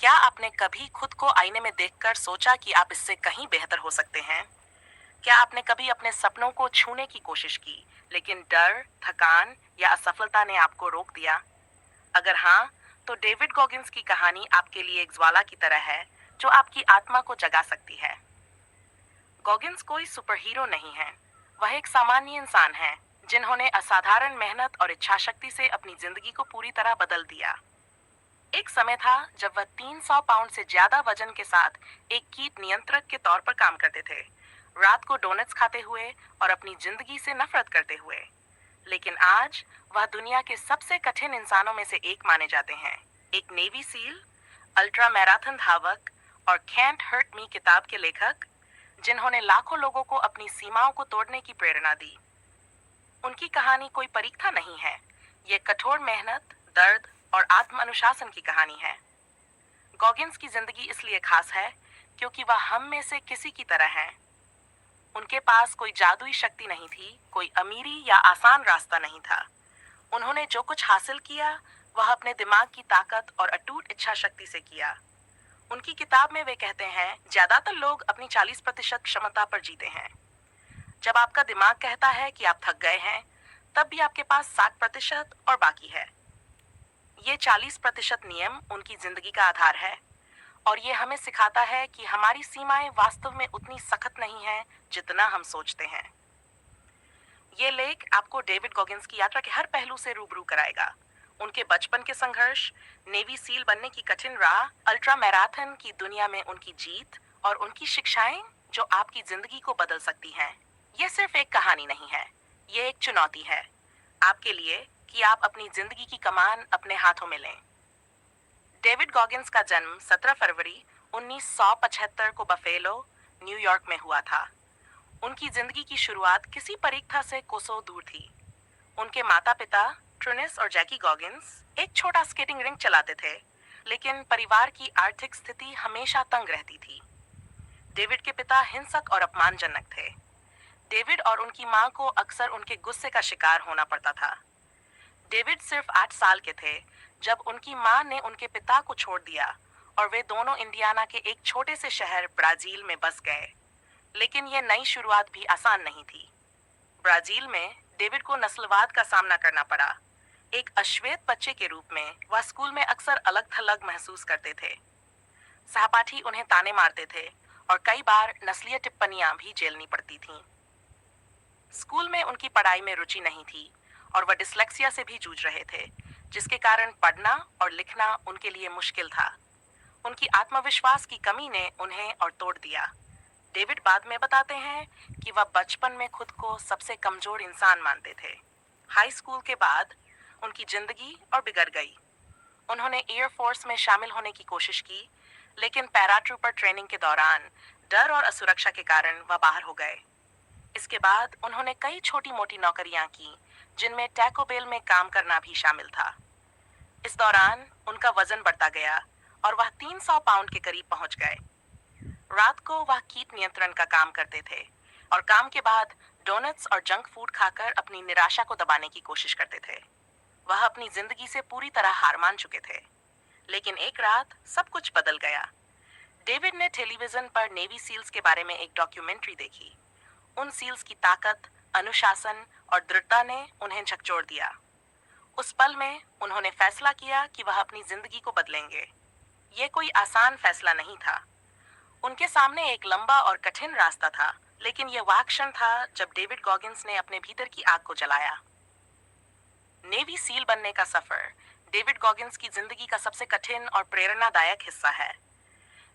क्या आपने कभी खुद को आईने में देखकर सोचा कि आप इससे कहीं बेहतर हो सकते हैं? क्या आपने कभी अपने सपनों को छूने की कोशिश की, लेकिन डर, थकान या असफलता ने आपको रोक दिया? अगर हाँ, तो डेविड गॉगिंस की कहानी आपके लिए एक ज्वाला की तरह है, जो आपकी आत्मा को जगा सकती है। गॉगिंस कोई सुपर हीरो नहीं है। वह एक सामान्य इंसान है, जिन्होंने असाधारण मेहनत और इच्छाशक्ति से अपनी जिंदगी को पूरी तरह बदल दिया। एक समय था जब वह 300 पाउंड से ज्यादा वजन के साथ एक कीट नियंत्रक के तौर पर काम करते थे, रात को डोनट्स खाते हुए और अपनी जिंदगी से नफरत करते हुए। लेकिन आज वह दुनिया के सबसे कठिन इंसानों में से एक माने जाते हैं। एक नेवी सील, अल्ट्रा मैराथन धावक और कैंट हर्ट मी किताब के लेखक, जिन्होंने लाखों लोगों को अपनी सीमाओं को तोड़ने की प्रेरणा दी। उनकी कहानी कोई परीक्षा नहीं है। ये कठोर मेहनत, दर्द और आत्म अनुशासन की कहानी है। गॉगिंस की जिंदगी इसलिए खास है क्योंकि वह हम में से किसी की तरह हैं। उनके पास कोई जादुई शक्ति नहीं थी, कोई अमीरी या आसान रास्ता नहीं था। उन्होंने जो कुछ हासिल किया, वह अपने दिमाग की ताकत और अटूट इच्छा शक्ति से किया। उनकी किताब में वे कहते हैं, ज्यादातर लोग अपनी 40% क्षमता पर जीते हैं। जब आपका दिमाग कहता है कि आप थक गए हैं, तब भी आपके पास 60% और बाकी है। ये 40% नियम उनकी जिंदगी का आधार है, और ये हमें सिखाता है कि हमारी सीमाएं वास्तव में उतनी सख्त नहीं हैं जितना हम सोचते हैं। ये लेख आपको डेविड गॉगिंस की यात्रा के हर पहलू से रूबरू कराएगा। उनके बचपन के संघर्ष, नेवी सील बनने की कठिन राह, अल्ट्रा मैराथन की दुनिया में उनकी जीत और उनकी शिक्षाएं जो आपकी जिंदगी को बदल सकती हैं। ये सिर्फ एक कहानी नहीं है, ये एक चुनौती है आपके लिए कि आप अपनी जिंदगी की कमान अपने हाथों में लें। डेविड गॉगिंस का जन्म 17 फरवरी 1975 को बफेलो, न्यूयॉर्क में हुआ था। उनकी जिंदगी की शुरुआत किसी परीक्षा से कोसों दूर थी। उनके माता-पिता ट्रिनिस और जैकी गॉगिंस एक छोटा स्केटिंग रिंक चलाते थे, लेकिन परिवार की आर्थिक स्थिति हमेशा तंग रहती थी। डेविड के पिता हिंसक और अपमानजनक थे। डेविड और उनकी मां को अक्सर उनके गुस्से का शिकार होना पड़ता था। डेविड सिर्फ 8 साल के थे जब उनकी मां ने उनके पिता को छोड़ दिया और वे दोनों इंडियाना के एक छोटे से शहर ब्राजील में बस गए। लेकिन ये नई शुरुआत भी आसान नहीं थी। ब्राजील में डेविड को नस्लवाद का सामना करना पड़ा। एक अश्वेत बच्चे के रूप में वह स्कूल में अक्सर अलग थलग महसूस करते थे। सहपाठी उन्हें ताने मारते थे और कई बार नस्लीय टिप्पणियां भी झेलनी पड़ती थीं। स्कूल में उनकी पढ़ाई में रुचि नहीं थी और वह डिस्लेक्सिया से भी जूझ रहे थे, जिसके कारण पढ़ना और लिखना उनके लिए मुश्किल था। उनकी आत्मविश्वास की कमी ने उन्हें और तोड़ दिया। डेविड बाद में बताते हैं कि वह बचपन में खुद को सबसे कमजोर इंसान मानते थे। हाई स्कूल के बाद उनकी जिंदगी और बिगड़ गई। उन्होंने एयरफोर्स में शामिल होने की कोशिश की, लेकिन पैराट्रूपर ट्रेनिंग के दौरान डर और असुरक्षा के कारण वह बाहर हो गए। इसके बाद उन्होंने कई छोटी मोटी नौकरियां की, जिनमें टैको बेल में काम करना भी शामिल था। इस दौरान उनका वजन बढ़ता गया और वह 300 पाउंड के करीब पहुंच गए। रात को वह कीट नियंत्रण का काम करते थे और काम के बाद डोनट्स और जंक फूड खाकर अपनी निराशा को दबाने की कोशिश करते थे। वह अपनी जिंदगी से पूरी तरह हार मान चुके थे। लेकिन एक रात सब कुछ बदल गया। डेविड ने टेलीविजन पर नेवी सील्स के बारे में एक डॉक्यूमेंट्री देखी। उन सील्स की ताकत, अनुशासन और दृढ़ता ने उन्हें झकझोर दिया। उस पल में उन्होंने फैसला किया कि वह अपनी जिंदगी को बदलेंगे। ये कोई आसान फैसला नहीं था। उनके सामने एक लंबा और कठिन रास्ता था, लेकिन यह वह क्षण था जब डेविड गॉगिंस ने अपने भीतर की आग को जलाया। नेवी सील बनने का सफर डेविड गॉगिंस की जिंदगी का सबसे कठिन और प्रेरणादायक हिस्सा है।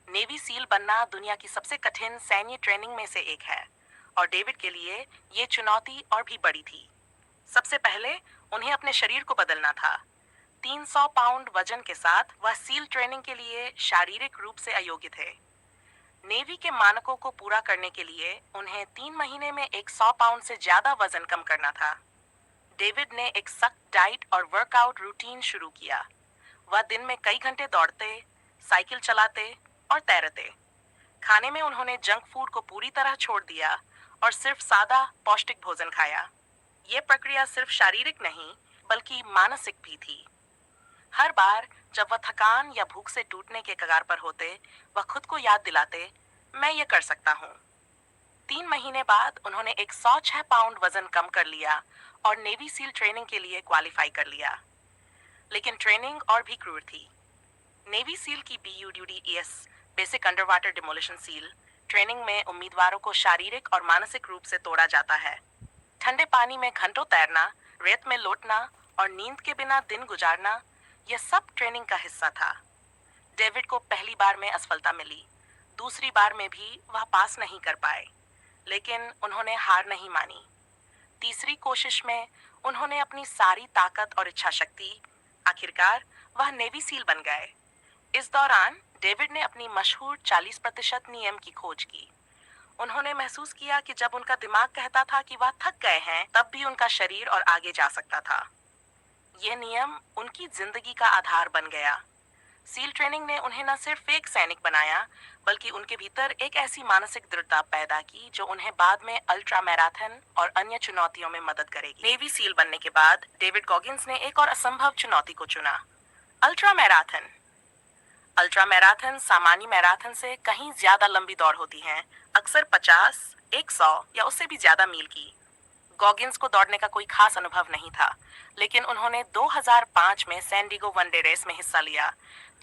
नेवी सील बनना दुनिया की सबसे कठिन सैन्य ट्रेनिंग में से एक है, और डेविड के लिए ये चुनौती और भी बड़ी थी। सबसे पहले उन्हें अपने शरीर को बदलना था। 300 पाउंड वजन के साथ वह सील ट्रेनिंग के लिए शारीरिक रूप से अयोग्य थे। नेवी के मानकों को पूरा करने के लिए उन्हें 3 महीने में एक 100 पाउंड से ज्यादा वजन कम करना था। डेविड ने एक सख्त डाइट और वर्कआउट रूटीन शुरू किया। वह दिन में कई घंटे दौड़ते, साइकिल चलाते और तैरते। खाने में उन्होंने जंक फूड को पूरी तरह छोड़ दिया और सिर्फ सादा पौष्टिक भोजन खाया। ये प्रक्रिया सिर्फ शारीरिक नहीं, बल्कि मानसिक भी थी। हर बार जब वह थकान या भूख से टूटने के कगार पर होते, वह खुद को याद दिलाते, मैं ये कर सकता हूँ। 3 महीने बाद उन्होंने एक 106 पाउंड वजन कम कर लिया और नेवी सील ट्रेनिंग के लिए क्वालिफाई कर लिया। लेकिन ट्रेनिंग और भी क्रूर थी। नेवी सील की BUDES, basic under water demolition seal training में उम्मीदवारों को शारीरिक और मानसिक रूप से तोड़ा जाता है। ठंडे पानी में घंटों तैरना, रेत में लौटना और नींद के बिना दिन गुजारना, यह सब ट्रेनिंग का हिस्सा था। डेविड को पहली बार में असफलता मिली, दूसरी बार में भी वह पास नहीं कर पाए, लेकिन उन्होंने हार नहीं मानी। तीसरी कोशिश में उन्होंने अपनी सारी ताकत और इच्छा शक्ति, आखिरकार वह नेवी सील बन गए। इस दौरान डेविड ने अपनी मशहूर 40% नियम की खोज की। उन्होंने महसूस किया कि जब उनका दिमाग कहता था कि वह थक गए हैं, तब भी उनका शरीर और आगे जा सकता था। यह नियम उनकी जिंदगी का आधार बन गया। सील ट्रेनिंग ने उन्हें न सिर्फ एक सैनिक बनाया, बल्कि उनके भीतर एक ऐसी मानसिक दृढ़ता पैदा की जो उन्हें बाद में अल्ट्रा मैराथन और अन्य चुनौतियों में मदद करेगी। नेवी सील बनने के बाद डेविड गॉगिंस ने एक और असंभव चुनौती को चुना, अल्ट्रा मैराथन। अल्ट्रा मैराथन सामान्य मैराथन से कहीं ज्यादा लंबी दौड़ होती हैं, अक्सर 50, 100 या उससे भी ज्यादा मील की। गॉगिंस को दौड़ने का कोई खास अनुभव नहीं था, लेकिन उन्होंने 2005 में सैन डिएगो वनडे रेस में हिस्सा लिया,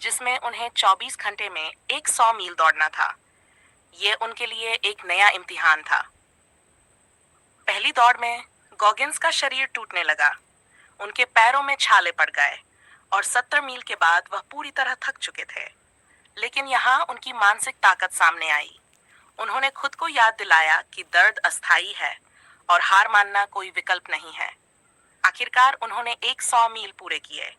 जिसमें उन्हें 24 घंटे में 100 मील दौड़ना था। ये उनके लिए एक नया इम्तिहान था। पहली दौड़ में गॉगिंस का शरीर टूटने लगा, उनके पैरों में छाले पड़ गए और 70 मील के बाद वह पूरी तरह थक चुके थे। लेकिन यहाँ उनकी मानसिक ताकत सामने आई। उन्होंने खुद को याद दिलाया कि दर्द अस्थायी है और हार मानना कोई विकल्प नहीं है। आखिरकार उन्होंने 100 मील पूरे किए।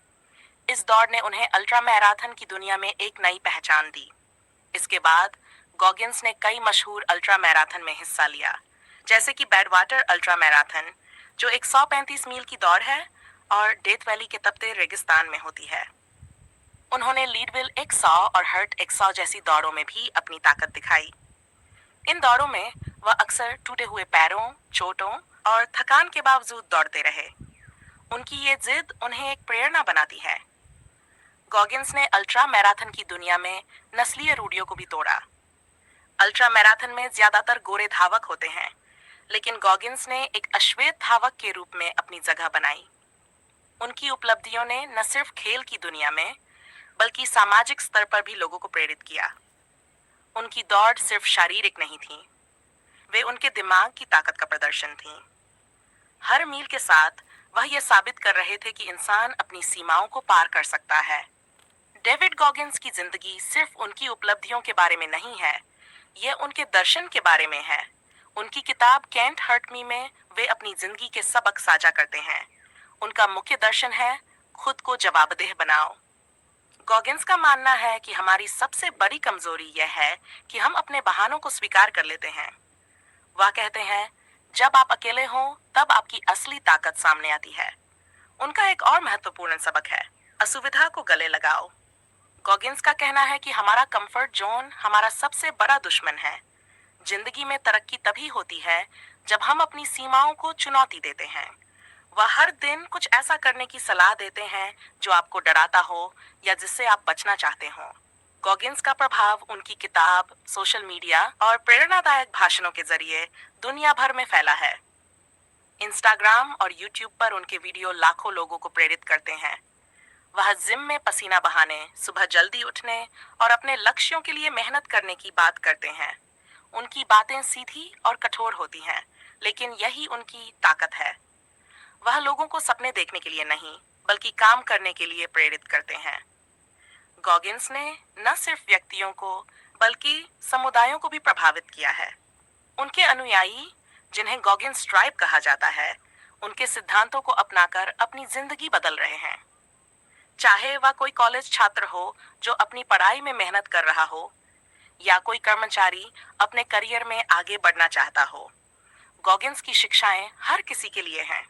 इस दौड़ ने उन्हें अल्ट्रा मैराथन की दुनिया में एक नई पहचान दी। इसके बाद गॉगिंस ने कई मशहूर अल्ट्रा मैराथन में हिस्सा लिया, जैसे कि बैडवाटर अल्ट्रा मैराथन, जो 135 मील की दौड़ है और डेथ वैली के तपते रेगिस्तान में होती है। उन्होंने लीडविल 100 और हर्ट 100 जैसी दौड़ों में भी अपनी ताकत दिखाई। इन दौड़ों में वह अक्सर टूटे हुए पैरों, चोटों और थकान के बावजूद दौड़ते रहे। उनकी ये जिद उन्हें एक प्रेरणा बनाती है। गॉगिंस ने अल्ट्रा मैराथन की दुनिया में नस्लीय रूढ़ियों को भी तोड़ा। अल्ट्रा मैराथन में ज्यादातर गोरे धावक होते हैं, लेकिन गॉगिंस ने एक अश्वेत धावक के रूप में अपनी जगह बनाई। उनकी उपलब्धियों ने न सिर्फ खेल की दुनिया में, बल्कि सामाजिक स्तर पर भी लोगों को प्रेरित किया। उनकी दौड़ सिर्फ शारीरिक नहीं थी, वे उनके दिमाग की ताकत का प्रदर्शन थी। हर मील के साथ वह यह साबित कर रहे थे कि इंसान अपनी सीमाओं को पार कर सकता है। डेविड गॉगिंस की जिंदगी सिर्फ उनकी उपलब्धियों के बारे में नहीं है, यह उनके दर्शन के बारे में है। उनकी किताब कैंट हर्ट मी में वे अपनी जिंदगी के सबक साझा करते हैं। उनका मुख्य दर्शन है, खुद को जवाबदेह बनाओ। गॉगिंस का मानना है कि हमारी सबसे बड़ी कमजोरी यह है कि हम अपने बहानों को स्वीकार कर लेते हैं। वह कहते हैं, जब आप अकेले हो तब आपकी असली ताकत सामने आती है। उनका एक और महत्वपूर्ण सबक है, असुविधा को गले लगाओ। गॉगिंस का कहना है कि हमारा कंफर्ट जोन हमारा सबसे बड़ा दुश्मन है। जिंदगी में तरक्की तभी होती है जब हम अपनी सीमाओं को चुनौती देते हैं। वह हर दिन कुछ ऐसा करने की सलाह देते हैं जो आपको डराता हो या जिससे आप बचना चाहते हो। गॉगिंस का प्रभाव उनकी किताब, सोशल मीडिया और प्रेरणादायक भाषणों के जरिए दुनिया भर में फैला है। इंस्टाग्राम और यूट्यूब पर उनके वीडियो लाखों लोगों को प्रेरित करते हैं। वह जिम में पसीना बहाने, सुबह जल्दी उठने और अपने लक्ष्यों के लिए मेहनत करने की बात करते हैं। उनकी बातें सीधी और कठोर होती हैं, लेकिन यही उनकी ताकत है। वह लोगों को सपने देखने के लिए नहीं, बल्कि काम करने के लिए प्रेरित करते हैं। गॉगिंस ने न सिर्फ व्यक्तियों को, बल्कि समुदायों को भी प्रभावित किया है। उनके अनुयायी, जिन्हें गॉगिंस ट्राइब कहा जाता है, उनके सिद्धांतों को अपनाकर अपनी जिंदगी बदल रहे हैं। चाहे वह कोई कॉलेज छात्र हो जो अपनी पढ़ाई में मेहनत कर रहा हो, या कोई कर्मचारी अपने करियर में आगे बढ़ना चाहता हो, गॉगिंस की शिक्षाएं हर किसी के लिए हैं।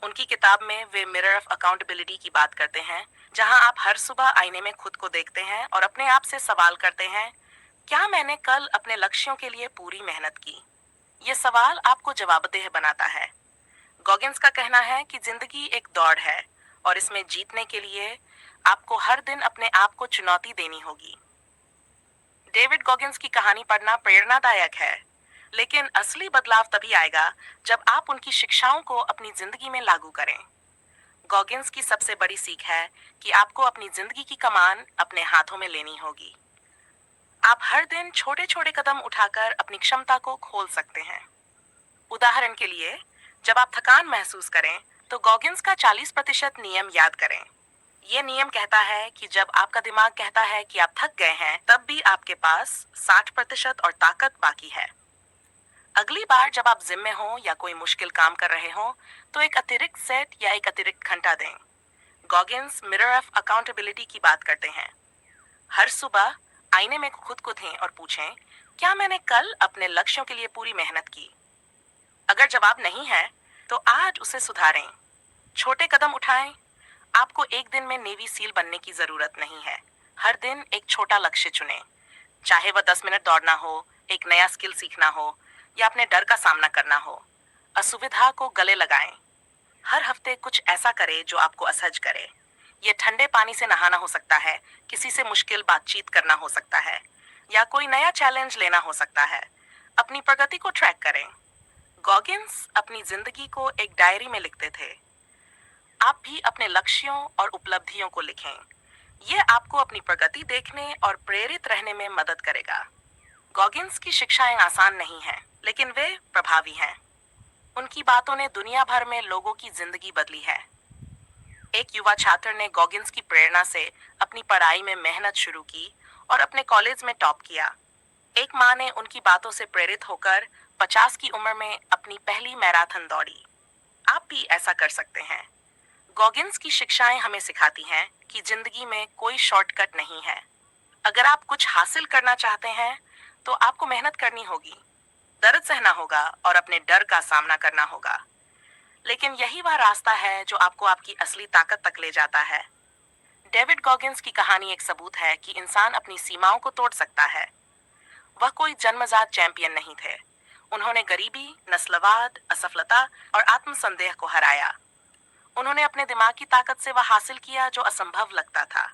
उनकी किताब में वे मिरर ऑफ अकाउंटेबिलिटी की बात करते हैं, जहां आप हर सुबह आईने में खुद को देखते हैं और अपने आप से सवाल करते हैं, क्या मैंने कल अपने लक्ष्यों के लिए पूरी मेहनत की? ये सवाल आपको जवाबदेह बनाता है। गॉगिंस का कहना है कि जिंदगी एक दौड़ है और इसमें जीतने के लिए आपको हर दिन अपने आप को चुनौती देनी होगी। डेविड गॉगिंस की कहानी पढ़ना प्रेरणादायक है, लेकिन असली बदलाव तभी आएगा जब आप उनकी शिक्षाओं को अपनी जिंदगी में लागू करें। गॉगिंस की सबसे बड़ी सीख है कि आपको अपनी जिंदगी की कमान अपने हाथों में लेनी होगी। आप हर दिन छोटे छोटे कदम उठाकर अपनी क्षमता को खोल सकते हैं। उदाहरण के लिए, जब आप थकान महसूस करें तो गॉगिंस का 40% नियम याद करें। ये नियम कहता है कि जब आपका दिमाग कहता है कि आप थक गए हैं, तब भी आपके पास 60% और ताकत बाकी है। अगली बार जब आप जिम में हो या कोई मुश्किल काम कर रहे हो, तो एक अतिरिक्त सेट या एक अतिरिक्त घंटा दें। गॉगिंस मिरर ऑफ अकाउंटेबिलिटी की बात करते हैं। हर सुबह आईने में खुद को दें और पूछें, क्या मैंने कल अपने लक्ष्यों के लिए पूरी मेहनत की? अगर जवाब नहीं है, तो आज उसे सुधारें। छोटे कदम उठाएं। आपको एक दिन में नेवी सील बनने की जरूरत नहीं है। हर दिन एक छोटा लक्ष्य चुनें, चाहे वह 10 मिनट दौड़ना हो, एक नया स्किल सीखना हो या अपने डर का सामना करना हो। असुविधा को गले लगाएं। हर हफ्ते कुछ ऐसा करें जो आपको असहज करे। ये ठंडे पानी से नहाना हो सकता है, किसी से मुश्किल बातचीत करना हो सकता है, या कोई नया चैलेंज लेना हो सकता है। अपनी प्रगति को ट्रैक करें। गॉगिंस अपनी जिंदगी को एक डायरी में लिखते थे। आप भी अपने लक्ष्यों और उपलब्धियों को लिखें। यह आपको अपनी प्रगति देखने और प्रेरित रहने में मदद करेगा। गॉगिंस की शिक्षाएं आसान नहीं हैं, लेकिन वे प्रभावी हैं। उनकी बातों ने दुनिया भर में लोगों की जिंदगी बदली है। एक युवा छात्र ने गॉगिंस की प्रेरणा से अपनी पढ़ाई में मेहनत शुरू की और अपने कॉलेज में टॉप किया। एक माँ ने उनकी बातों से प्रेरित होकर 50 की उम्र में अपनी पहली मैराथन दौड़ी। आप भी ऐसा कर सकते हैं। गॉगिंस की शिक्षाएं हमें सिखाती हैं कि जिंदगी में कोई शॉर्टकट नहीं है। अगर आप कुछ हासिल करना चाहते हैं, तो आपको मेहनत करनी होगी, दर्द सहना होगा और अपने डर का सामना करना होगा। लेकिन यही वह रास्ता है जो आपको आपकी असली ताकत तक ले जाता है। डेविड गॉगिंस की कहानी एक सबूत है कि इंसान अपनी सीमाओं को तोड़ सकता है। वह कोई जन्मजात चैंपियन नहीं थे। उन्होंने गरीबी, नस्लवाद, असफलता और आत्मसंदेह को हराया। उन्होंने अपने दिमाग की ताकत से वह हासिल किया जो असंभव लगता था।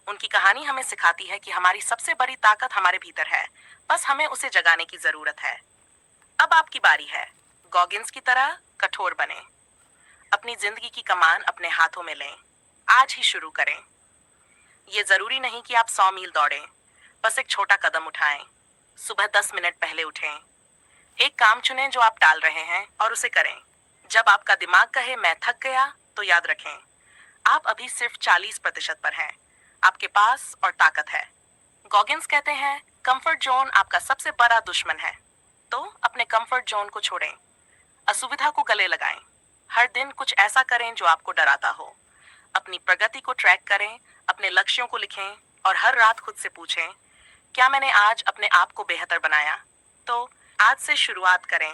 उनकी कहानी हमें सिखाती है कि हमारी सबसे बड़ी ताकत हमारे भीतर है, बस हमें उसे जगाने की जरूरत है। अब आपकी बारी है। गॉगिंस की तरह कठोर बने। अपनी जिंदगी की कमान अपने हाथों में लें। आज ही शुरू करें। ये जरूरी नहीं कि आप 100 मील दौड़ें, बस एक छोटा कदम उठाएं। सुबह 10 मिनट पहले उठें। एक काम चुनें जो आप टाल रहे हैं और उसे करें। जब आपका दिमाग कहे मैं थक गया, तो याद रखें, आप अभी सिर्फ 40% पर हैं। आपके पास और ताकत है। गॉगिंस कहते हैं, कंफर्ट जोन आपका सबसे बड़ा दुश्मन है। तो अपने कंफर्ट जोन को छोड़ें। असुविधा को गले लगाएं। हर दिन कुछ ऐसा करें जो आपको डराता हो। अपनी प्रगति को ट्रैक करें, अपने लक्ष्यों को लिखें और हर रात खुद से पूछें, क्या मैंने आज अपने आप को बेहतर बनाया? तो आज से शुरुआत करें।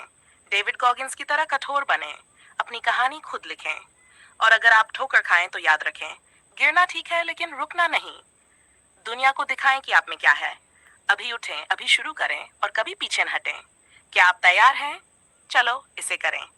डेविड गॉगिंस की तरह कठोर बनें। अपनी कहानी खुद लिखें। और अगर आप ठोकर खाएं तो याद रखें, गिरना ठीक है लेकिन रुकना नहीं। दुनिया को दिखाएं कि आप में क्या है। अभी उठें, अभी शुरू करें और कभी पीछे न हटें। क्या आप तैयार हैं? चलो इसे करें।